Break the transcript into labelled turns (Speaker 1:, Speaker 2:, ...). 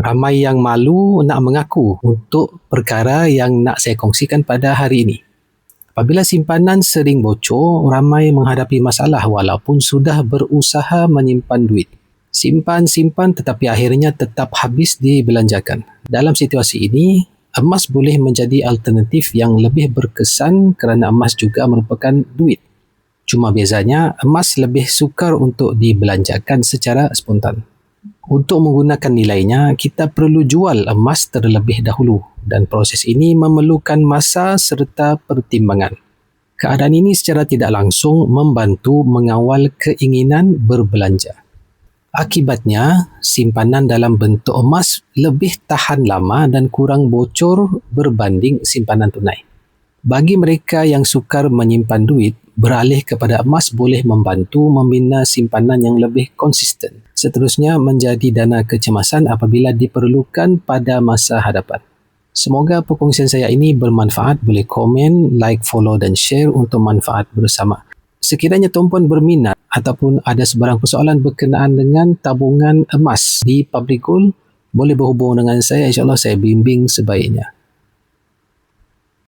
Speaker 1: Ramai yang malu nak mengaku untuk perkara yang nak saya kongsikan pada hari ini. Apabila simpanan sering bocor, ramai menghadapi masalah walaupun sudah berusaha menyimpan duit. Simpan tetapi akhirnya tetap habis dibelanjakan. Dalam situasi ini, emas boleh menjadi alternatif yang lebih berkesan kerana emas juga merupakan duit. Cuma bezanya, emas lebih sukar untuk dibelanjakan secara spontan. Untuk menggunakan nilainya, kita perlu jual emas terlebih dahulu dan proses ini memerlukan masa serta pertimbangan. Keadaan ini secara tidak langsung membantu mengawal keinginan berbelanja. Akibatnya, simpanan dalam bentuk emas lebih tahan lama dan kurang bocor berbanding simpanan tunai. Bagi mereka yang sukar menyimpan duit, beralih kepada emas boleh membantu membina simpanan yang lebih konsisten. Seterusnya menjadi dana kecemasan apabila diperlukan pada masa hadapan. Semoga perkongsian saya ini bermanfaat. Boleh komen, like, follow dan share untuk manfaat bersama. Sekiranya tuan-puan berminat ataupun ada sebarang persoalan berkenaan dengan tabungan emas di Public Gold, boleh berhubung dengan saya. InsyaAllah saya bimbing sebaiknya.